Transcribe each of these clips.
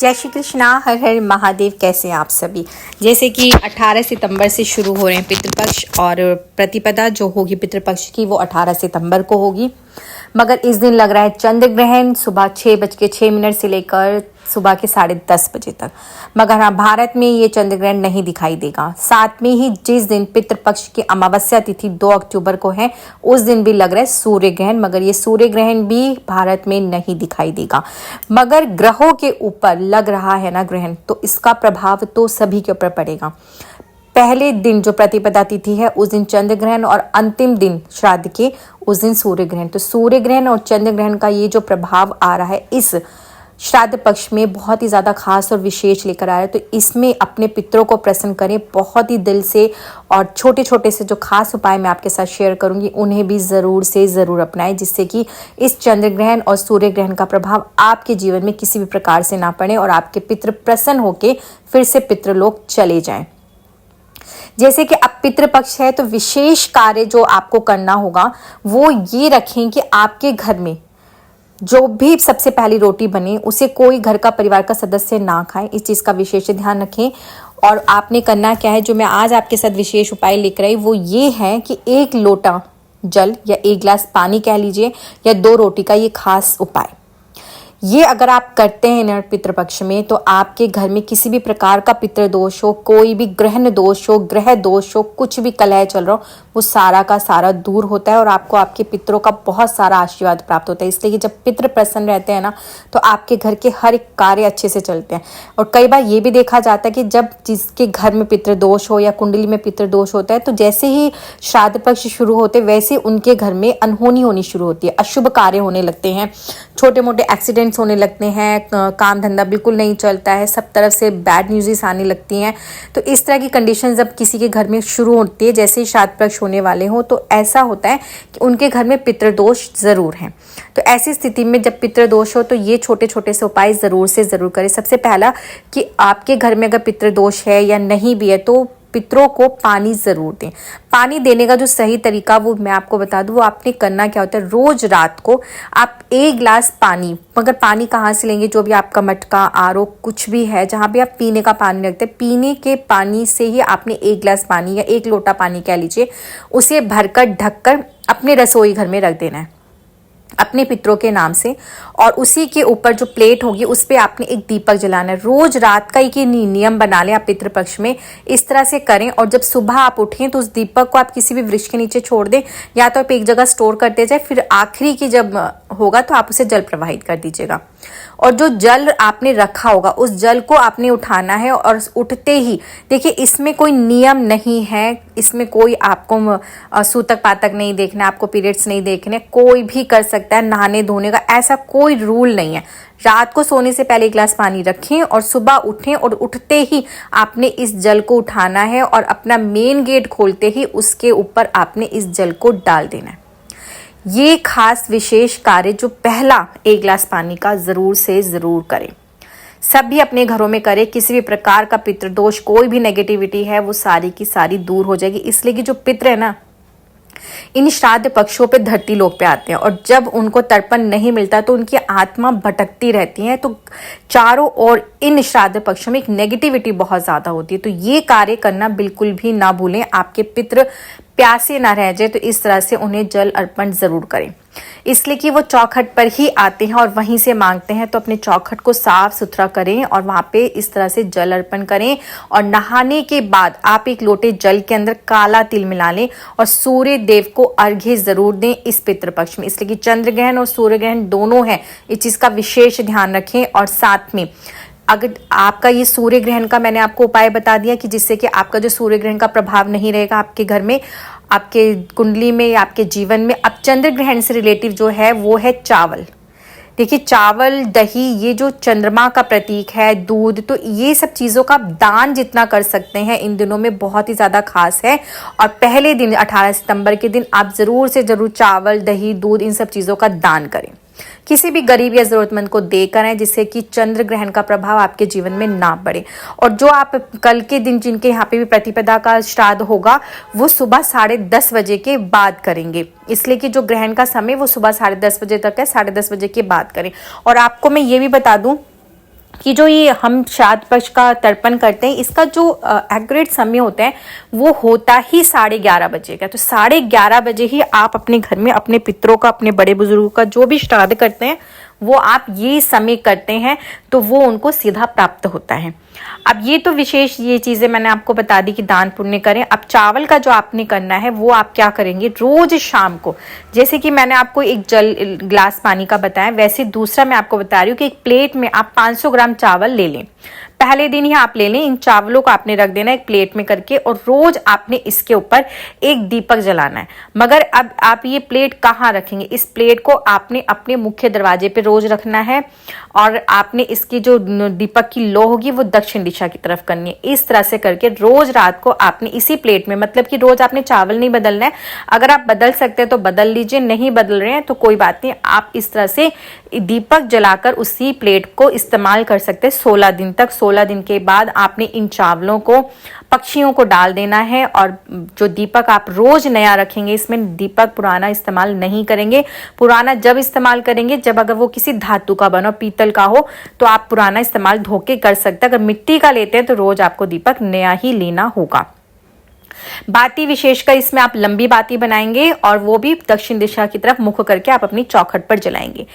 जय श्री कृष्णा, हर हर महादेव। कैसे हैं आप सभी। जैसे कि 18 सितंबर से शुरू हो रहे हैं पितृपक्ष, और प्रतिपदा जो होगी पितृपक्ष की वो 18 सितंबर को होगी। मगर इस दिन लग रहा है चंद्र ग्रहण सुबह 6:06 से लेकर सुबह के 10:30 बजे तक। मगर हाँ, भारत में ये चंद्र ग्रहण नहीं दिखाई देगा। साथ में ही जिस दिन पितृपक्ष की अमावस्या तिथि 2 अक्टूबर को है, उस दिन भी लग रहा है सूर्य ग्रहण। मगर ये सूर्य ग्रहण भी भारत में नहीं दिखाई देगा। मगर ग्रहों के ऊपर लग रहा है ना ग्रहण, तो इसका प्रभाव तो सभी के ऊपर पड़ेगा। पहले दिन जो प्रतिपदा तिथि है उस दिन चंद्र ग्रहण, और अंतिम दिन श्राद्ध के उस दिन सूर्य ग्रहण। तो सूर्य ग्रहण और चंद्र ग्रहण का ये जो प्रभाव आ रहा है इस श्राद्ध पक्ष में बहुत ही ज़्यादा खास और विशेष लेकर आ रहा है। तो इसमें अपने पितरों को प्रसन्न करें बहुत ही दिल से, और छोटे छोटे से जो खास उपाय मैं आपके साथ शेयर करूंगी उन्हें भी ज़रूर से ज़रूर अपनाएं, जिससे कि इस चंद्र ग्रहण और सूर्य ग्रहण का प्रभाव आपके जीवन में किसी भी प्रकार से ना पड़े और आपके पितृ प्रसन्न होकर फिर से पितृलोक चले जाएं। जैसे कि अब पितृपक्ष है तो विशेष कार्य जो आपको करना होगा वो ये रखें कि आपके घर में जो भी सबसे पहली रोटी बने उसे कोई घर का परिवार का सदस्य ना खाए। इस चीज़ का विशेष ध्यान रखें। और आपने करना क्या है, जो मैं आज आपके साथ विशेष उपाय लेकर आई वो ये है कि 1 लोटा जल या 1 गिलास पानी कह लीजिए, या 2 रोटी का ये खास उपाय, ये अगर आप करते हैं ना पितृपक्ष में, तो आपके घर में किसी भी प्रकार का पितृदोष हो, कोई भी ग्रहण दोष हो, ग्रह दोष हो, कुछ भी कलह चल रहा हो, वो सारा का सारा दूर होता है और आपको आपके पितरों का बहुत सारा आशीर्वाद प्राप्त होता है। इसलिए कि जब पितृ प्रसन्न रहते हैं ना, तो आपके घर के हर एक कार्य अच्छे से चलते हैं। और कई बार ये भी देखा जाता है कि जब जिसके घर में पितृदोष हो या कुंडली में पितृदोष होता है, तो जैसे ही श्राद्ध पक्ष शुरू होते वैसे उनके घर में अनहोनी होनी शुरू होती है, अशुभ कार्य होने लगते हैं, छोटे मोटे एक्सीडेंट्स होने लगते हैं, काम धंधा बिल्कुल नहीं चलता है, सब तरफ से बैड न्यूज़ आने लगती हैं। तो इस तरह की कंडीशन जब किसी के घर में शुरू होती है, जैसे ही श्राद्ध पक्ष होने वाले हों, तो ऐसा होता है कि उनके घर में पितृदोष जरूर हैं। तो ऐसी स्थिति में जब पितृदोष हो तो ये छोटे छोटे से उपाय ज़रूर से ज़रूर करें। सबसे पहला कि आपके घर में अगर पितृदोष है या नहीं भी है तो पितरों को पानी ज़रूर दें। पानी देने का जो सही तरीका वो मैं आपको बता दूं। वो आपने करना क्या होता है, रोज़ रात को आप 1 गिलास पानी, मगर पानी कहाँ से लेंगे, जो भी आपका मटका, आरओ कुछ भी है जहाँ भी आप पीने का पानी रखते हैं, पीने के पानी से ही आपने 1 गिलास पानी या 1 लोटा पानी कह लीजिए, उसे भरकर ढककर अपने रसोई घर में रख देना है अपने पितरों के नाम से। और उसी के ऊपर जो प्लेट होगी उस पर आपने एक दीपक जलाना है। रोज रात का एक नियम बना लें आप पितृपक्ष में, इस तरह से करें। और जब सुबह आप उठें तो उस दीपक को आप किसी भी वृक्ष के नीचे छोड़ दें, या तो आप एक जगह स्टोर करते जाए, फिर आखिरी की जब होगा तो आप उसे जल प्रवाहित कर दीजिएगा। और जो जल आपने रखा होगा उस जल को आपने उठाना है, और उठते ही देखिए इसमें कोई नियम नहीं है, इसमें कोई आपको सूतक पातक नहीं देखना, आपको पीरियड्स नहीं देखने, कोई भी कर सकता है नहाने धोने का, ऐसा कोई रूल नहीं है। रात को सोने से पहले 1 गिलास पानी रखें और सुबह उठें, और उठते ही आपने इस जल को उठाना है और अपना मेन गेट खोलते ही उसके ऊपर आपने इस जल को डाल देना है। ये खास विशेष कार्य जो पहला 1 गिलास पानी का ज़रूर से ज़रूर करें। सभी अपने घरों में करें। किसी भी प्रकार का पितृदोष, कोई भी नेगेटिविटी है वो सारी की सारी दूर हो जाएगी। इसलिए कि जो पितृ है ना, इन श्राद्ध पक्षों पे धरती लोक पे आते हैं, और जब उनको तर्पण नहीं मिलता तो उनकी आत्मा भटकती रहती है। तो चारों ओर इन श्राद्ध पक्षों में एक नेगेटिविटी बहुत ज़्यादा होती है। तो ये कार्य करना बिल्कुल भी ना भूलें। आपके पितृ प्यासे ना रह जाए, तो इस तरह से उन्हें जल अर्पण ज़रूर करें। इसलिए कि वो चौखट पर ही आते हैं और वहीं से मांगते हैं, तो अपने चौखट को साफ सुथरा करें और वहाँ पे इस तरह से जल अर्पण करें। और नहाने के बाद आप 1 लोटे जल के अंदर काला तिल मिला लें और सूर्य देव को अर्घ्य ज़रूर दें इस पितृपक्ष में। इसलिए कि चंद्र ग्रहण और सूर्य ग्रहण दोनों हैं, इस चीज़ का विशेष ध्यान रखें। और साथ में अगर आपका ये सूर्य ग्रहण का मैंने आपको उपाय बता दिया कि जिससे कि आपका जो सूर्य ग्रहण का प्रभाव नहीं रहेगा आपके घर में, आपके कुंडली में या आपके जीवन में। अब चंद्र ग्रहण से रिलेटिव जो है वो है चावल। देखिए चावल, दही, ये जो चंद्रमा का प्रतीक है, दूध, तो ये सब चीज़ों का दान जितना कर सकते हैं इन दिनों में बहुत ही ज़्यादा खास है। और पहले दिन 18 सितंबर के दिन आप ज़रूर से ज़रूर चावल, दही, दूध, इन सब चीज़ों का दान करें। किसी भी गरीब या जरूरतमंद को देकर आए, जिससे कि चंद्र ग्रहण का प्रभाव आपके जीवन में ना पड़े। और जो आप कल के दिन जिनके यहाँ पे भी प्रतिपदा का श्राद्ध होगा वो सुबह 10:30 बजे के बाद करेंगे, इसलिए कि जो ग्रहण का समय वो सुबह 10:30 बजे तक है, 10:30 बजे के बाद करें। और आपको मैं ये भी बता दूं कि जो ये हम श्राद्ध पक्ष का तर्पण करते हैं, इसका जो एक्यूरेट समय होता है वो होता ही 11:30 बजे का। तो 11:30 बजे ही आप अपने घर में अपने पितरों का, अपने बड़े बुजुर्गों का जो भी श्राद्ध करते हैं वो आप ये समय करते हैं तो वो उनको सीधा प्राप्त होता है। अब ये तो विशेष ये चीजें मैंने आपको बता दी कि दान पुण्य करें। अब चावल का जो आपने करना है वो आप क्या करेंगे, रोज शाम को, जैसे कि मैंने आपको एक ग्लास पानी का बताया, वैसे दूसरा मैं आपको बता रही हूँ कि एक प्लेट में आप 500 ग्राम चावल ले लें। पहले दिन ही आप ले लें, इन चावलों को आपने रख देना एक प्लेट में करके, और रोज आपने इसके ऊपर एक दीपक जलाना है। मगर अब आप ये प्लेट कहाँ रखेंगे, इस प्लेट को आपने अपने मुख्य दरवाजे पे रोज रखना है, और आपने इसकी जो दीपक की लो होगी वो दक्षिण दिशा की तरफ करनी है। इस तरह से करके रोज रात को आपने इसी प्लेट में, मतलब कि रोज आपने चावल नहीं बदलना है, अगर आप बदल सकते हैं तो बदल लीजिए, नहीं बदल रहे हैं तो कोई बात नहीं, आप इस तरह से दीपक जलाकर उसी प्लेट को इस्तेमाल कर सकते हैं 16 दिन तक। 16 दिन के बाद आपने इन चावलों को पक्षियों को डाल देना है, और जो दीपक आप रोज नया रखेंगे, इसमें दीपक पुराना इस्तेमाल नहीं करेंगे। पुराना जब इस्तेमाल करेंगे जब अगर वो किसी धातु का बना, पीतल का हो, तो आप पुराना इस्तेमाल धोके कर सकते हैं। अगर मिट्टी का लेते हैं तो रोज आपको दीपक नया ही लेना होगा। बाती विशेषकर इसमें आप लंबी बाती बनाएंगे और वो भी दक्षिण दिशा की तरफ मुख करके आप अपनी चौखट पर जलाएंगे।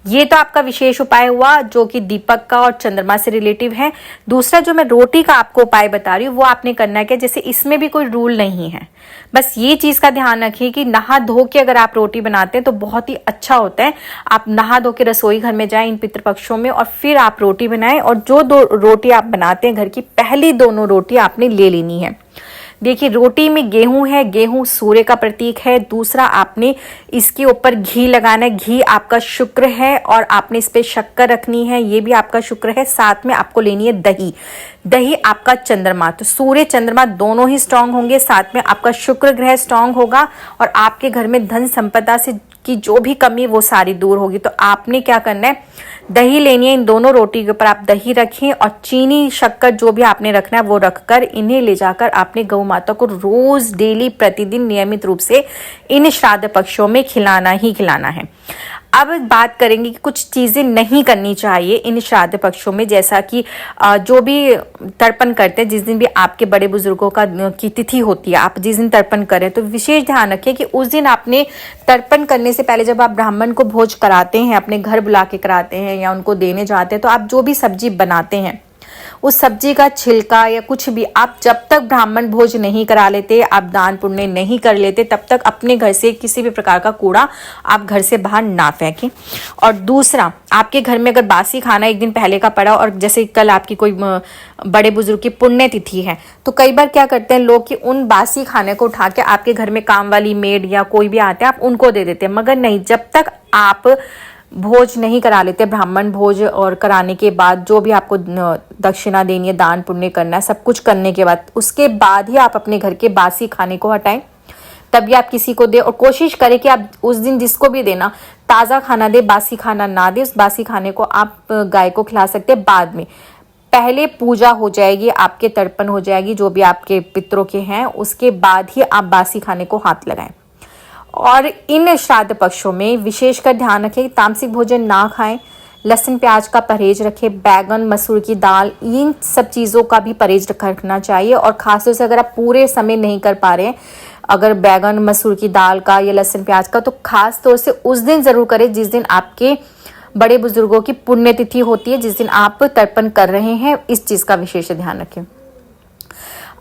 ये तो आपका विशेष उपाय हुआ जो कि दीपक का और चंद्रमा से रिलेटिव है। दूसरा जो मैं रोटी का आपको उपाय बता रही हूँ वो आपने करना है क्या, जैसे इसमें भी कोई रूल नहीं है, बस ये चीज का ध्यान रखिए कि नहा धो के अगर आप रोटी बनाते हैं तो बहुत ही अच्छा होता है। आप नहा धो के रसोई घर में जाएं इन पितृपक्षों में और फिर आप रोटी बनाएं, और जो 2 रोटी आप बनाते हैं घर की, पहली दोनों रोटी आपने ले लेनी है। देखिए रोटी में गेहूं है, गेहूं सूर्य का प्रतीक है। दूसरा आपने इसके ऊपर घी लगाना है, घी आपका शुक्र है, और आपने इस पे शक्कर रखनी है, ये भी आपका शुक्र है। साथ में आपको लेनी है दही, दही आपका चंद्रमा, तो सूर्य चंद्रमा दोनों ही स्ट्रांग होंगे, साथ में आपका शुक्र ग्रह स्ट्रांग होगा, और आपके घर में धन संपदा से की जो भी कमी वो सारी दूर होगी। तो आपने क्या करना है, दही लेनी है, इन दोनों रोटी के ऊपर आप दही रखें, और चीनी शक्कर जो भी आपने रखना है वो रखकर इन्हें ले जाकर आपने गौ माता को रोज डेली प्रतिदिन नियमित रूप से इन श्राद्ध पक्षों में खिलाना ही खिलाना है। अब बात करेंगे कि कुछ चीजें नहीं करनी चाहिए इन श्राद्ध पक्षों में, जैसा कि जो भी तर्पण करते हैं, जिस दिन भी आपके बड़े बुजुर्गों की तिथि होती है, आप जिस दिन तर्पण करें तो विशेष ध्यान रखें कि उस दिन आपने तर्पण करने से पहले जब आप ब्राह्मण को भोज कराते हैं, अपने घर बुला के कराते हैं या उनको देने जाते हैं, तो आप जो भी सब्जी बनाते हैं उस सब्जी का छिलका या कुछ भी आप जब तक ब्राह्मण भोज नहीं करा लेते, आप दान पुण्य नहीं कर लेते, तब तक अपने घर से किसी भी प्रकार का कूड़ा आप घर से बाहर ना फेंकें। और दूसरा, आपके घर में अगर बासी खाना एक दिन पहले का पड़ा, और जैसे कल आपकी कोई बड़े बुजुर्ग की पुण्यतिथि है, तो कई बार क्या करते हैं लोग कि उन बासी खाने को उठा के आपके घर में काम वाली मेड या कोई भी आते हैं आप उनको दे देते हैं। मगर नहीं, जब तक आप भोज नहीं करा लेते, ब्राह्मण भोज, और कराने के बाद जो भी आपको दक्षिणा देनी है, दान पुण्य करना है, सब कुछ करने के बाद, उसके बाद ही आप अपने घर के बासी खाने को हटाएं, तभी आप किसी को दे। और कोशिश करें कि आप उस दिन जिसको भी देना ताज़ा खाना दे, बासी खाना ना दे। उस बासी खाने को आप गाय को खिला सकते हैं बाद में। पहले पूजा हो जाएगी, आपके तर्पण हो जाएगी जो भी आपके पितरों के हैं, उसके बाद ही आप बासी खाने को हाथ लगाएं। और इन श्राद्ध पक्षों में विशेषकर ध्यान रखें कि तामसिक भोजन ना खाएं, लहसुन प्याज का परहेज रखें, बैगन मसूर की दाल, इन सब चीज़ों का भी परहेज रखना चाहिए। और खासतौर से अगर आप पूरे समय नहीं कर पा रहे हैं, अगर बैगन मसूर की दाल का या लहसुन प्याज का, तो खास तौर से उस दिन ज़रूर करें जिस दिन आपके बड़े बुजुर्गों की पुण्यतिथि होती है, जिस दिन आप तर्पण कर रहे हैं। इस चीज़ का विशेष ध्यान रखें।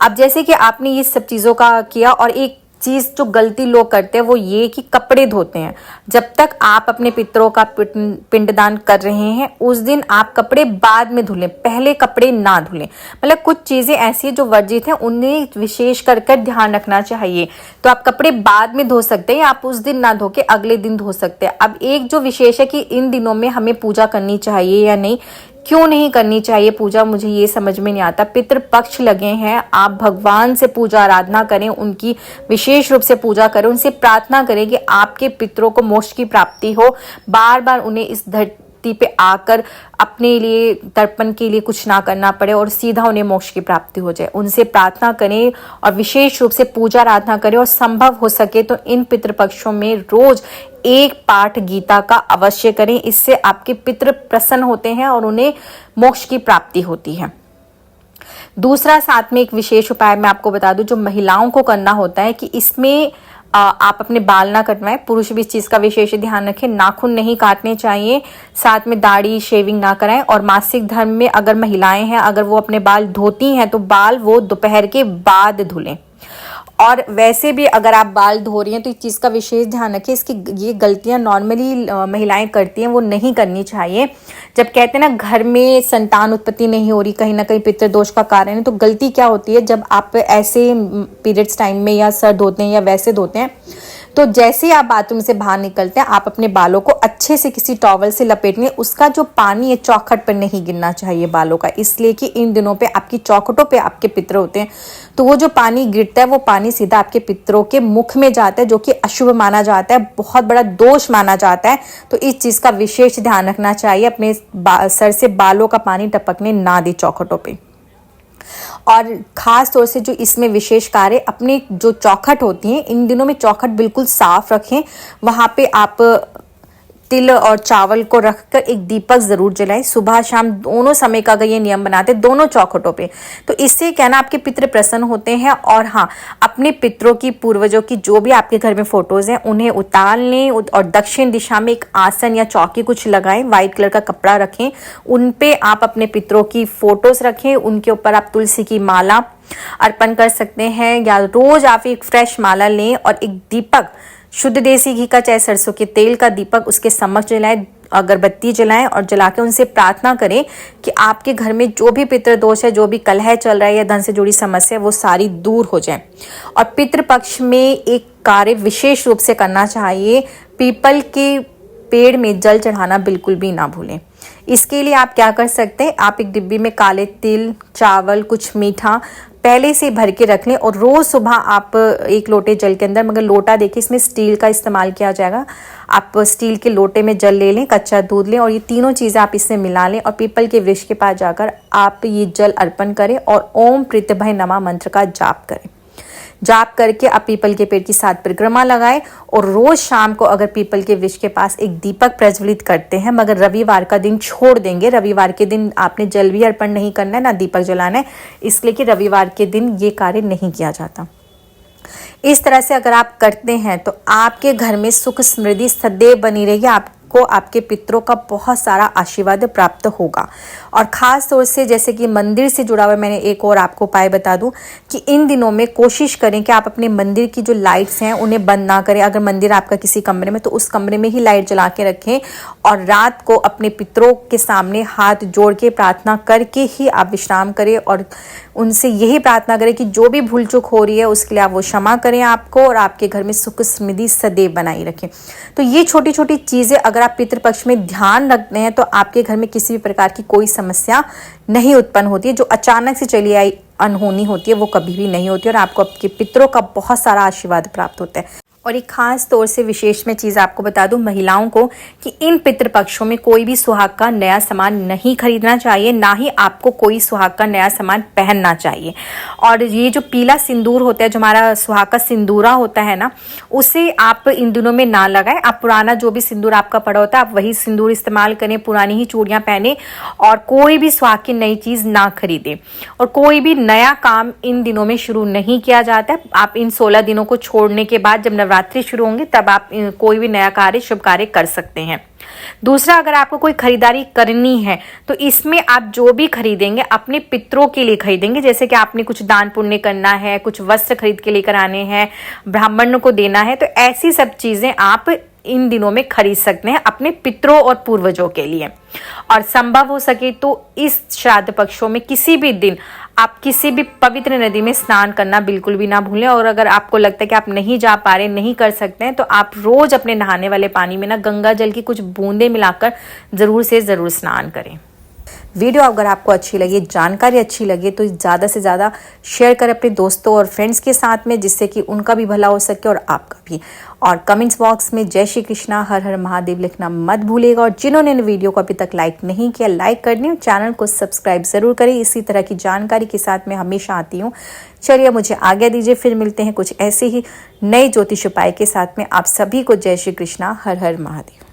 अब जैसे कि आपने ये सब चीज़ों का किया, और एक चीज जो गलती लोग करते हैं वो ये कि कपड़े धोते हैं। जब तक आप अपने पितरों का पिंडदान कर रहे हैं उस दिन आप कपड़े बाद में धुलें, पहले कपड़े ना धुलें। मतलब कुछ चीजें ऐसी जो वर्जित हैं उन्हें विशेष कर ध्यान रखना चाहिए। तो आप कपड़े बाद में धो सकते हैं, आप उस दिन ना धो के अगले दिन धो सकते हैं। अब एक जो विशेष है कि इन दिनों में हमें पूजा करनी चाहिए या नहीं, क्यों नहीं करनी चाहिए पूजा, मुझे ये समझ में नहीं आता। पितृपक्ष लगे हैं, आप भगवान से पूजा आराधना करें, उनकी विशेष रूप से पूजा करें, उनसे प्रार्थना करें कि आपके पितरों को मोक्ष की प्राप्ति हो, बार बार उन्हें इस धरती पे आकर अपने लिए तर्पण के लिए कुछ ना करना पड़े और सीधा उन्हें मोक्ष की प्राप्ति हो जाए। उनसे प्रार्थना करें और विशेष रूप से पूजा आराधना करें, और संभव हो सके तो इन पितृपक्षों में रोज एक पाठ गीता का अवश्य करें। इससे आपके पितृ प्रसन्न होते हैं और उन्हें मोक्ष की प्राप्ति होती है। दूसरा साथ में एक विशेष उपाय मैं आपको बता दूं जो महिलाओं को करना होता है कि इसमें आप अपने बाल ना कटवाएं। पुरुष भी इस चीज का विशेष ध्यान रखें, नाखून नहीं काटने चाहिए, साथ में दाढ़ी शेविंग ना कराएं। और मासिक धर्म में अगर महिलाएं हैं, अगर वो अपने बाल धोती हैं तो बाल वो दोपहर के बाद धुलें। और वैसे भी अगर आप बाल धो रही हैं तो इस चीज़ का विशेष ध्यान रखें, इसकी ये गलतियां नॉर्मली महिलाएं करती हैं वो नहीं करनी चाहिए। जब कहते हैं ना घर में संतान उत्पत्ति नहीं हो रही, कहीं ना कहीं पितृदोष का कारण है, तो गलती क्या होती है जब आप ऐसे पीरियड्स टाइम में या सर धोते हैं या वैसे धोते हैं, तो जैसे ही आप बाथरूम से बाहर निकलते हैं आप अपने बालों को अच्छे से किसी टॉवल से लपेट लें। उसका जो पानी है चौखट पर नहीं गिरना चाहिए बालों का, इसलिए कि इन दिनों पे आपकी चौखटों पे आपके पितर होते हैं, तो वो जो पानी गिरता है वो पानी सीधा आपके पितरों के मुख में जाता है, जो कि अशुभ माना जाता है, बहुत बड़ा दोष माना जाता है। तो इस चीज का विशेष ध्यान रखना चाहिए, अपने सर से बालों का पानी टपकने ना दे चौखटों पे। और खास तौर से जो इसमें विशेष कार्य, अपनी जो चौखट होती है इन दिनों में चौखट बिल्कुल साफ रखें। वहां पे आप तिल और चावल को रखकर एक दीपक जरूर जलाएं, सुबह शाम दोनों समय का अगर ये नियम बनाते दोनों चौखटों पे, तो इससे क्या ना आपके पितृ प्रसन्न होते हैं। और हाँ, अपने पितरों की, पूर्वजों की जो भी आपके घर में फोटोज हैं उन्हें उतार लें और दक्षिण दिशा में एक आसन या चौकी कुछ लगाएं, व्हाइट कलर का कपड़ा रखें, उन पे आप अपने पितरों की फोटोज रखें, उनके ऊपर आप तुलसी की माला अर्पण कर सकते हैं, या रोज आप एक फ्रेश माला लें और एक दीपक शुद्ध देसी घी का चाहे सरसों के तेल का दीपक उसके समक्ष जलाएं, अगरबत्ती जलाएं और जला के उनसे प्रार्थना करें कि आपके घर में जो भी पितृदोष है, जो भी कलह चल रहा है या धन से जुड़ी समस्या है, वो सारी दूर हो जाए। और पितृपक्ष में एक कार्य विशेष रूप से करना चाहिए, पीपल के पेड़ में जल चढ़ाना बिल्कुल भी ना भूलें। इसके लिए आप क्या कर सकते हैं, आप एक डिब्बी में काले तिल, चावल, कुछ मीठा पहले से भर के रख लें और रोज सुबह आप एक लोटे जल के अंदर, मगर लोटा देखिए इसमें स्टील का इस्तेमाल किया जाएगा, आप स्टील के लोटे में जल ले लें, कच्चा दूध लें और ये तीनों चीज़ें आप इसमें मिला लें और पीपल के वृक्ष के पास जाकर आप ये जल अर्पण करें और ओम प्रीतभय नमः मंत्र का जाप करें। जाप करके आप पीपल के पेड़ की 7 परिक्रमा लगाएं और रोज शाम को अगर पीपल के वृक्ष के पास एक दीपक प्रज्वलित करते हैं, मगर रविवार का दिन छोड़ देंगे, रविवार के दिन आपने जल भी अर्पण नहीं करना है ना दीपक जलाना है, इसलिए कि रविवार के दिन ये कार्य नहीं किया जाता। इस तरह से अगर आप करते हैं तो आपके घर में सुख समृद्धि सदैव बनी रहेगी, आपको आपके पितरों का बहुत सारा आशीर्वाद प्राप्त होगा। और खास तौर से जैसे कि मंदिर से जुड़ा हुआ मैंने एक और आपको उपाय बता दूं कि इन दिनों में कोशिश करें कि आप अपने मंदिर की जो लाइट्स हैं उन्हें बंद ना करें। अगर मंदिर आपका किसी कमरे में तो उस कमरे में ही लाइट जला के रखें और रात को अपने पितरों के सामने हाथ जोड़ के प्रार्थना करके ही आप विश्राम करें और उनसे यही प्रार्थना करें कि जो भी भूल चूक हो रही है उसके लिए आप वो क्षमा करें आपको और आपके घर में सुख समृद्धि सदैव बनाई रखें। तो ये छोटी छोटी चीज़ें अगर आप पितृपक्ष में ध्यान रखते हैं तो आपके घर में किसी भी प्रकार की कोई समस्या नहीं उत्पन्न होती है। जो अचानक से चली आई अनहोनी होती है वो कभी भी नहीं होती और आपको आपके पितरों का बहुत सारा आशीर्वाद प्राप्त होता है। और एक खास तौर से विशेष में चीज़ आपको बता दूं महिलाओं को कि इन पितृपक्षों में कोई भी सुहाग का नया सामान नहीं खरीदना चाहिए, ना ही आपको कोई सुहाग का नया सामान पहनना चाहिए। और ये जो पीला सिंदूर होता है, जो हमारा सुहाग का सिंदूरा होता है ना, उसे आप इन दिनों में ना लगाएं। आप पुराना जो भी सिंदूर आपका पड़ा होता है आप वही सिंदूर इस्तेमाल करें, पुरानी ही चूड़ियाँ पहने और कोई भी सुहाग की नई चीज़ ना खरीदें। और कोई भी नया काम इन दिनों में शुरू नहीं किया जाता है। आप इन 16 दिनों को छोड़ने के बाद जब नवरात्रि शुरू होंगे तब आप कोई भी नया कार्य, शुभ कार्य कर सकते हैं। दूसरा, अगर आपको कोई खरीदारी करनी है तो इसमें आप जो भी खरीदेंगे अपने पितरों के लिए खरीदेंगे। जैसे कि आपने कुछ दान पुण्य करना है, कुछ वस्त्र खरीद के लेकर आने हैं, ब्राह्मणों को देना है, तो ऐसी सब चीजें आप इन दिनों में खरीद सकते हैं अपने पितरों और पूर्वजों के लिए। और संभव हो सके तो इस श्राद्ध पक्षों में किसी भी दिन आप किसी भी पवित्र नदी में स्नान करना बिल्कुल भी ना भूलें। और अगर आपको लगता है कि आप नहीं जा पा रहे, नहीं कर सकते हैं, तो आप रोज अपने नहाने वाले पानी में ना गंगा जल की कुछ बूंदें मिलाकर जरूर से जरूर स्नान करें। वीडियो अगर आपको अच्छी लगे, जानकारी अच्छी लगे तो ज़्यादा से ज़्यादा शेयर करें अपने दोस्तों और फ्रेंड्स के साथ में, जिससे कि उनका भी भला हो सके और आपका भी। और कमेंट्स बॉक्स में जय श्री कृष्णा, हर हर महादेव लिखना मत भूलिएगा। और जिन्होंने वीडियो को अभी तक लाइक नहीं किया, लाइक कर दें और चैनल को सब्सक्राइब ज़रूर करें। इसी तरह की जानकारी के साथ मैं हमेशा आती हूँ। चलिए मुझे आज्ञा दीजिए, फिर मिलते हैं कुछ ऐसे ही नए ज्योतिष उपाय के साथ में। आप सभी को जय श्री कृष्णा, हर हर महादेव।